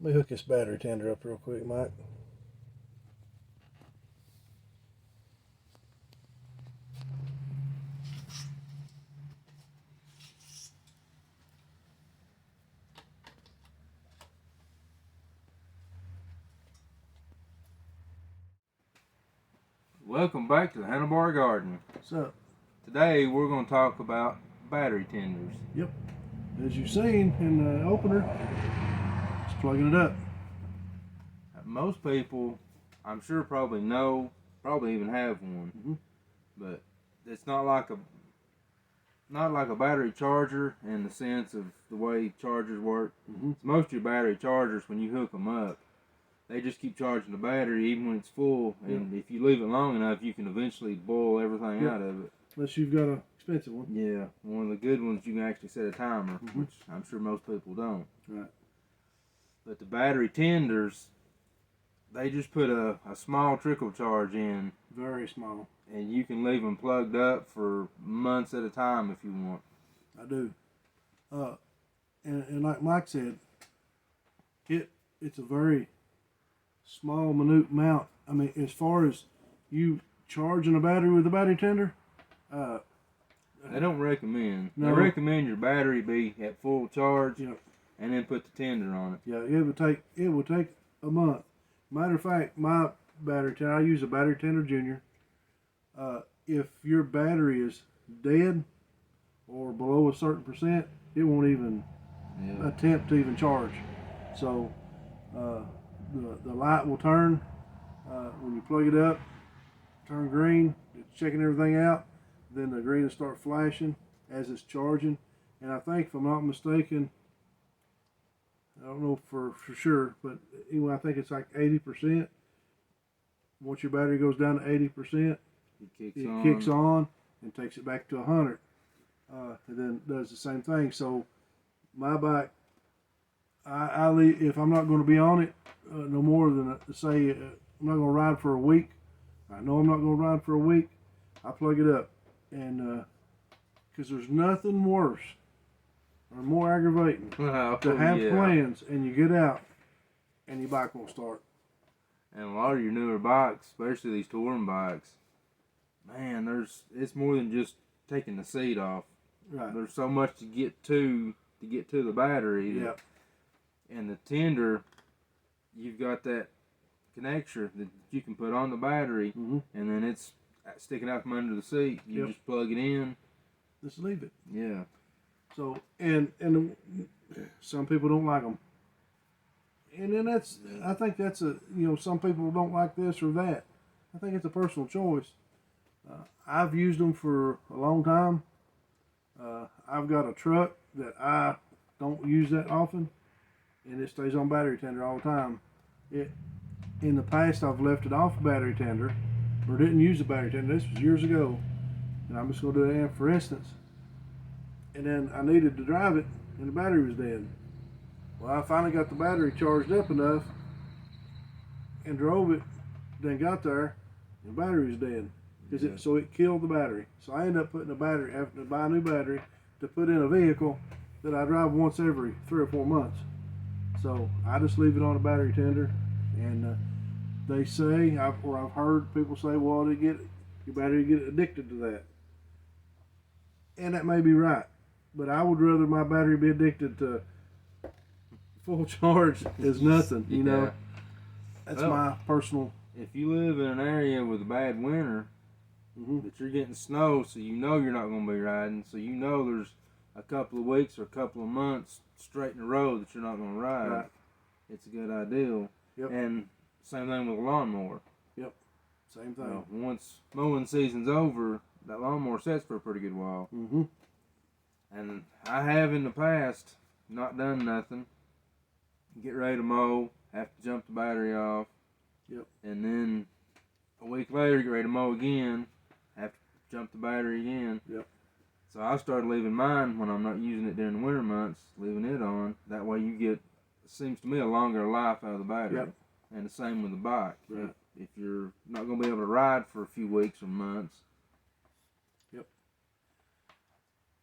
Let me hook this battery tender up real quick, Mike. Welcome back to the Handlebar Garden. What's up? Today we're going to talk about battery tenders. Yep. As you've seen in the opener, just plugging it up. Most people, I'm sure, probably know, probably even have one, but it's not like a battery charger in the sense of the way chargers work. Most of your battery chargers, when you hook them up, they just keep charging the battery even when it's full, and if you leave it long enough, you can eventually boil everything out of it. Unless you've got an expensive one. Yeah, one of the good ones you can actually set a timer, which I'm sure most people don't. Right. But the battery tenders, they just put a small trickle charge in. Very small. And you can leave them plugged up for months at a time if you want. I do. And like Mike said, it's a very small, minute amount. I mean, as far as you charging a battery with a battery tender, they don't recommend. No. They recommend your battery be at full charge, and then put the tender on it. Yeah, it would take a month. Matter of fact, my battery tender, I use a battery tender junior. If your battery is dead or below a certain percent, it won't even attempt to even charge. So the light will turn when you plug it up, turn green. It's checking everything out. Then the green will start flashing as it's charging. And I think, if I'm not mistaken, I don't know for sure, but anyway, I think it's like 80%. Once your battery goes down to 80%, it kicks on and takes it back to 100. And then does the same thing. So my bike, I leave, if I'm not going to be on it no more than, say, I'm not going to ride for a week. I know I'm not going to ride for a week. I plug it up. And because there's nothing worse or more aggravating to have plans and you get out and your bike won't start. And a lot of your newer bikes, especially these touring bikes, man, it's more than just taking the seat off. Right. There's so much to get to the battery. Yep. And the tender, you've got that connector that you can put on the battery, and then it's sticking out from under the seat. You just plug it in. Just leave it. Yeah. So, and some people don't like them. And then I think that's some people don't like this or that. I think it's a personal choice. I've used them for a long time. I've got a truck that I don't use that often, and it stays on battery tender all the time. In the past, I've left it off battery tender, or didn't use the battery tender. This was years ago, and I'm just going to do it for instance. And then I needed to drive it, and the battery was dead. Well, I finally got the battery charged up enough, and drove it. Then got there, and the battery was dead. So it killed the battery. So I ended up putting having to buy a new battery to put in a vehicle that I drive once every 3 or 4 months. So I just leave it on a battery tender, and they say, I've heard people say, well, your battery get addicted to that. And that may be right, but I would rather my battery be addicted to full charge as nothing, you know. That's my personal. If you live in an area with a bad winter, that you're getting snow, so you know you're not going to be riding, so you know there's a couple of weeks or a couple of months straight in a row that you're not going to ride. Right. It's a good idea. Yep. And same thing with a lawnmower. Yep. Same thing. Once mowing season's over, that lawnmower sets for a pretty good while. And I have in the past not done nothing. Get ready to mow, have to jump the battery off. Yep. And then a week later, get ready to mow again, have to jump the battery again. Yep. So I started leaving mine when I'm not using it during the winter months, leaving it on. That way you get, it seems to me, a longer life out of the battery. Yep. And the same with the bike. Right. If you're not going to be able to ride for a few weeks or months. Yep.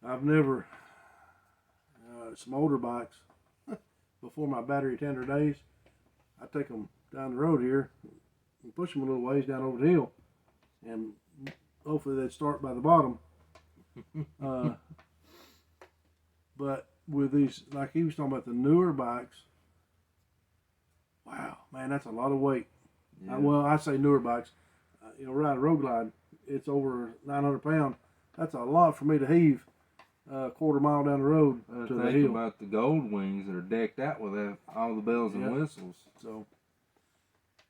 I've never, some older bikes, before my battery tender days, I take them down the road here and push them a little ways down over the hill, and hopefully they'd start by the bottom. But with these, like he was talking about the newer bikes, wow, man, that's a lot of weight. Yeah. Well, I say newer bikes. Ride a Road Glide, it's over 900 pounds. That's a lot for me to heave a quarter mile down the road to the Think hill. about the gold wings that are decked out with all the bells and whistles. So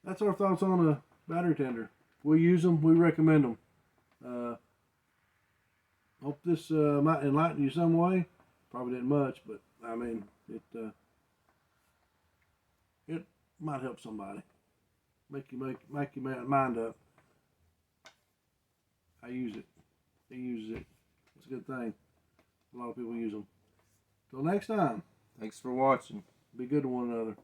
that's our thoughts on a battery tender. We use them. We recommend them. Hope this might enlighten you some way. Probably didn't much, but I mean it might help somebody. Make your mind up. I use it. He uses it. It's a good thing. A lot of people use them. Till next time. Thanks for watching. Be good to one another.